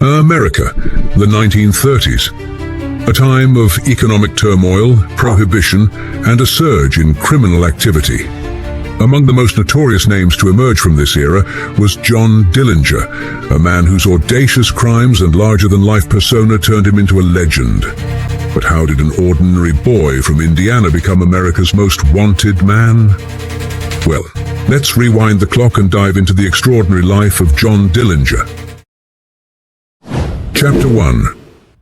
America, the 1930s. A time of economic turmoil, prohibition, and a surge in criminal activity. Among the most notorious names to emerge from this era was John Dillinger, a man whose audacious crimes and larger-than-life persona turned him into a legend. But how did an ordinary boy from Indiana become America's most wanted man? Well, let's rewind the clock and dive into the extraordinary life of John Dillinger. Chapter 1.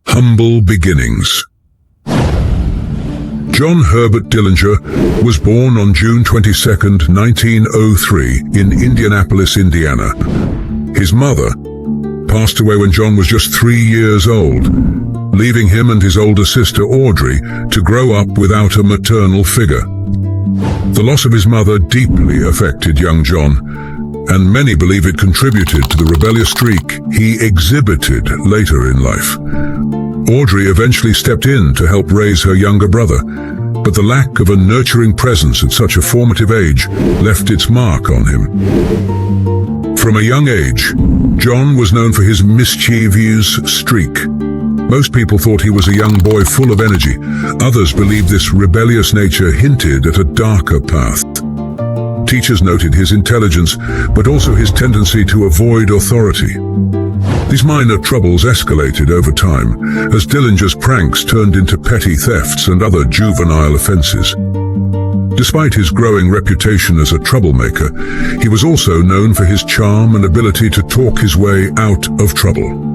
Humble Beginnings. John Herbert Dillinger was born on June 22, 1903 in Indianapolis, Indiana. His mother passed away when John was just 3 years old, leaving him and his older sister Audrey to grow up without a maternal figure. The loss of his mother deeply affected young John, and many believe it contributed to the rebellious streak he exhibited later in life. Audrey eventually stepped in to help raise her younger brother, but the lack of a nurturing presence at such a formative age left its mark on him. From a young age, John was known for his mischievous streak. Most people thought he was a young boy full of energy. Others believed this rebellious nature hinted at a darker path. Teachers noted his intelligence, but also his tendency to avoid authority. These minor troubles escalated over time, as Dillinger's pranks turned into petty thefts and other juvenile offenses. Despite his growing reputation as a troublemaker, he was also known for his charm and ability to talk his way out of trouble.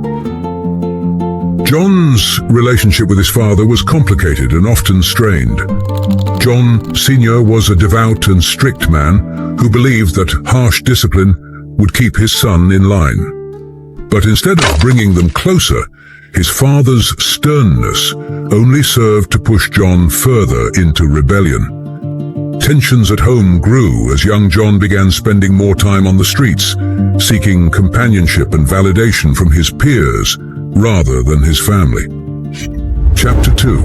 John's relationship with his father was complicated and often strained. John Sr. was a devout and strict man who believed that harsh discipline would keep his son in line. But instead of bringing them closer, his father's sternness only served to push John further into rebellion. Tensions at home grew as young John began spending more time on the streets, seeking companionship and validation from his peers rather than his family. Chapter 2.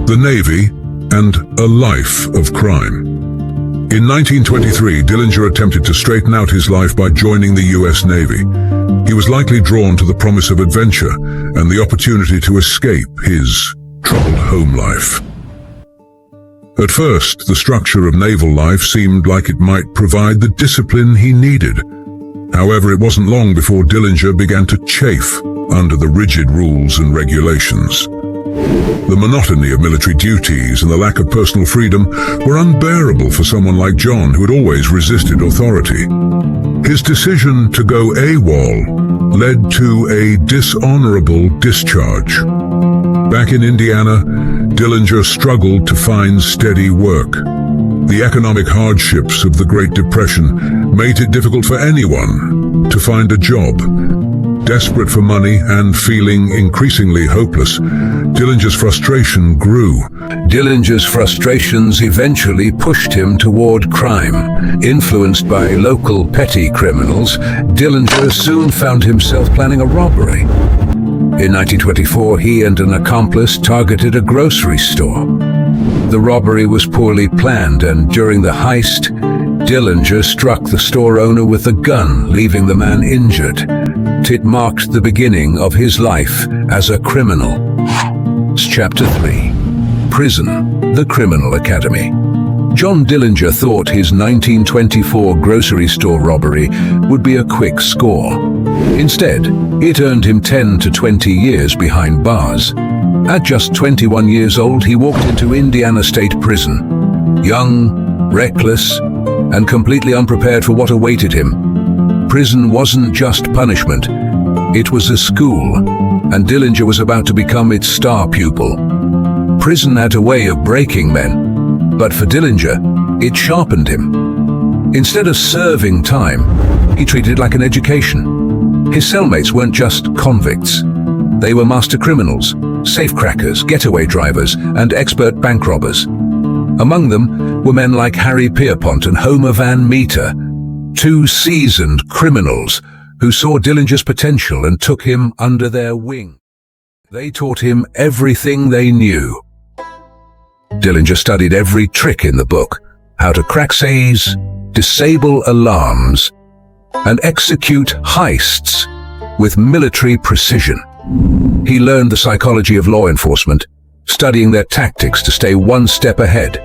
The Navy and a Life of Crime. In 1923, Dillinger attempted to straighten out his life by joining the U.S. Navy. He was likely drawn to the promise of adventure and the opportunity to escape his troubled home life. At first, the structure of naval life seemed like it might provide the discipline he needed. However, it wasn't long before Dillinger began to chafe under the rigid rules and regulations. The monotony of military duties and the lack of personal freedom were unbearable for someone like John, who had always resisted authority. His decision to go AWOL led to a dishonorable discharge. Back in Indiana, Dillinger struggled to find steady work. The economic hardships of the Great Depression made it difficult for anyone to find a job. Desperate for money and feeling increasingly hopeless, Dillinger's frustration grew. Dillinger's frustrations eventually pushed him toward crime. Influenced by local petty criminals, Dillinger soon found himself planning a robbery. In 1924, he and an accomplice targeted a grocery store. The robbery was poorly planned, and during the heist, Dillinger struck the store owner with a gun, leaving the man injured. It marked the beginning of his life as a criminal. Chapter 3. Prison, the Criminal Academy. John Dillinger thought his 1924 grocery store robbery would be a quick score. Instead, it earned him 10 to 20 years behind bars. At just 21 years old, he walked into Indiana State Prison. Young, reckless, and completely unprepared for what awaited him. Prison wasn't just punishment, it was a school, and Dillinger was about to become its star pupil. Prison had a way of breaking men, but for Dillinger, it sharpened him. Instead of serving time, he treated it like an education. His cellmates weren't just convicts. They were master criminals, safecrackers, getaway drivers, and expert bank robbers. Among them were men like Harry Pierpont and Homer Van Meter, two seasoned criminals who saw Dillinger's potential and took him under their wing. They taught him everything they knew. Dillinger studied every trick in the book: how to crack safes, disable alarms, and execute heists. with military precision. He learned the psychology of law enforcement, studying their tactics to stay one step ahead.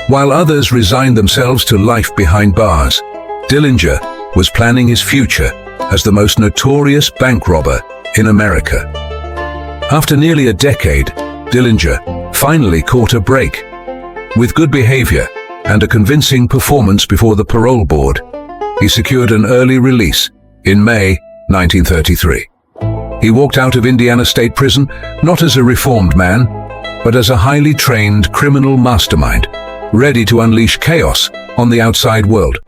While others resigned themselves to life behind bars, Dillinger was planning his future as the most notorious bank robber in America. After nearly a decade, Dillinger finally caught a break. With good behavior and a convincing performance before the parole board, he secured an early release in May 1933. He walked out of Indiana State Prison not as a reformed man, but as a highly trained criminal mastermind, ready to unleash chaos on the outside world.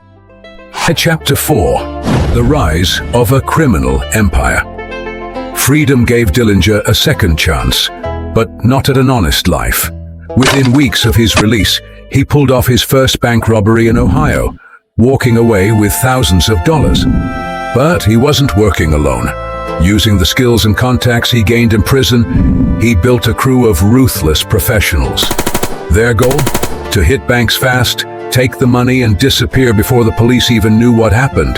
Chapter 4: The Rise of a Criminal Empire. Freedom gave Dillinger a second chance, but not at an honest life. Within weeks of his release, he pulled off his first bank robbery in Ohio, walking away with thousands of dollars. But he wasn't working alone. Using the skills and contacts he gained in prison, he built a crew of ruthless professionals. Their goal? To hit banks fast, take the money, and disappear before the police even knew what happened.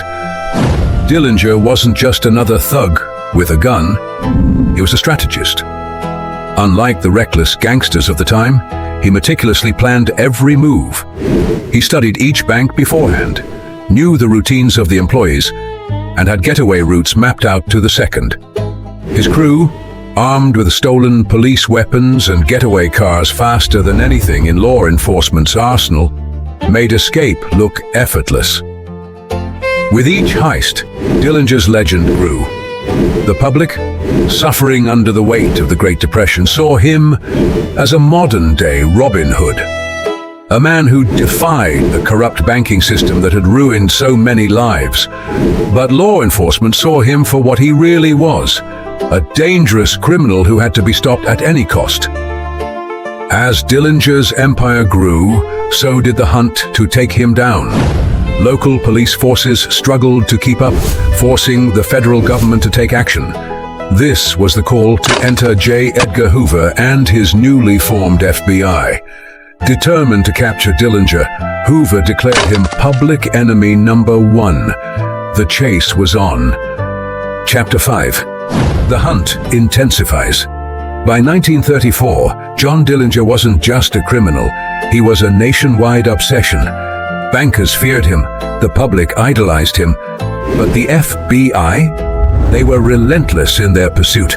Dillinger wasn't just another thug with a gun. He was a strategist. Unlike the reckless gangsters of the time, he meticulously planned every move. He studied each bank beforehand, knew the routines of the employees, and had getaway routes mapped out to the second. His crew, armed with stolen police weapons and getaway cars faster than anything in law enforcement's arsenal, made escape look effortless. With each heist, Dillinger's legend grew. The public, suffering under the weight of the Great Depression, saw him as a modern-day Robin Hood, a man who defied the corrupt banking system that had ruined so many lives. But law enforcement saw him for what he really was, a dangerous criminal who had to be stopped at any cost. As Dillinger's empire grew, so did the hunt to take him down. Local police forces struggled to keep up, forcing the federal government to take action. This was the call to enter J. Edgar Hoover and his newly formed FBI. Determined to capture Dillinger, Hoover declared him public enemy number 1. The chase was on. Chapter 5: The Hunt Intensifies. By 1934, John Dillinger wasn't just a criminal, he was a nationwide obsession. Bankers feared him, the public idolized him, but the FBI? They were relentless in their pursuit.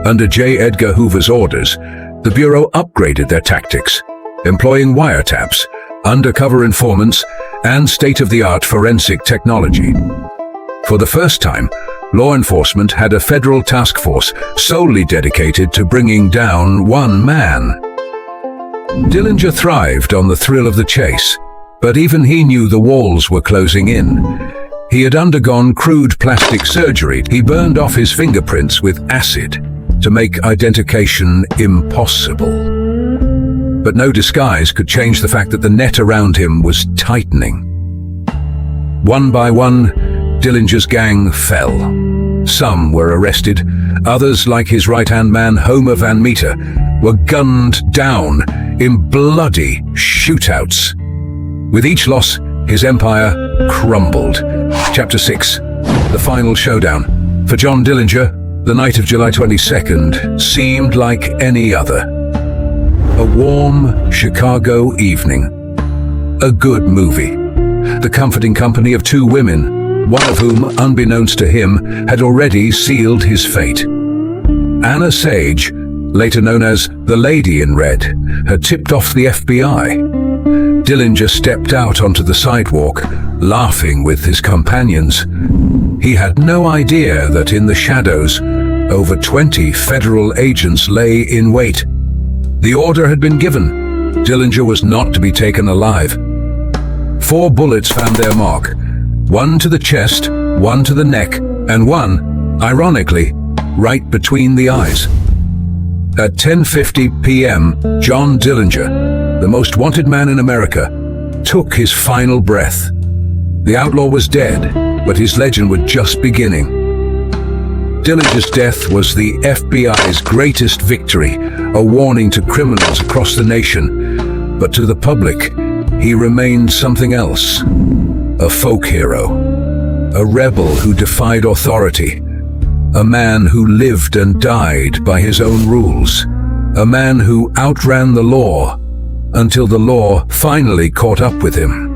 Under J. Edgar Hoover's orders, the Bureau upgraded their tactics, employing wiretaps, undercover informants, and state-of-the-art forensic technology. For the first time, law enforcement had a federal task force solely dedicated to bringing down one man. Dillinger thrived on the thrill of the chase, but even he knew the walls were closing in. He had undergone crude plastic surgery. He burned off his fingerprints with acid to make identification impossible. But no disguise could change the fact that the net around him was tightening. One by one, Dillinger's gang fell. Some were arrested. Others, like his right-hand man Homer Van Meter, were gunned down in bloody shootouts. With each loss, his empire crumbled. Chapter 6: The Final Showdown. For John Dillinger, the night of July 22nd seemed like any other. A warm Chicago evening. A good movie. The comforting company of two women, one of whom, unbeknownst to him, had already sealed his fate. Anna Sage, later known as the Lady in Red, had tipped off the FBI. Dillinger stepped out onto the sidewalk, laughing with his companions. He had no idea that in the shadows, over 20 federal agents lay in wait. The order had been given. Dillinger was not to be taken alive. 4 bullets found their mark. 1 to the chest, 1 to the neck, and 1, ironically, right between the eyes. At 10:50 p.m., John Dillinger, the most wanted man in America, took his final breath. The outlaw was dead, but his legend was just beginning. Dillinger's death was the FBI's greatest victory, a warning to criminals across the nation. But to the public, he remained something else. A folk hero. A rebel who defied authority. a man who lived and died by his own rules, a man who outran the law until the law finally caught up with him.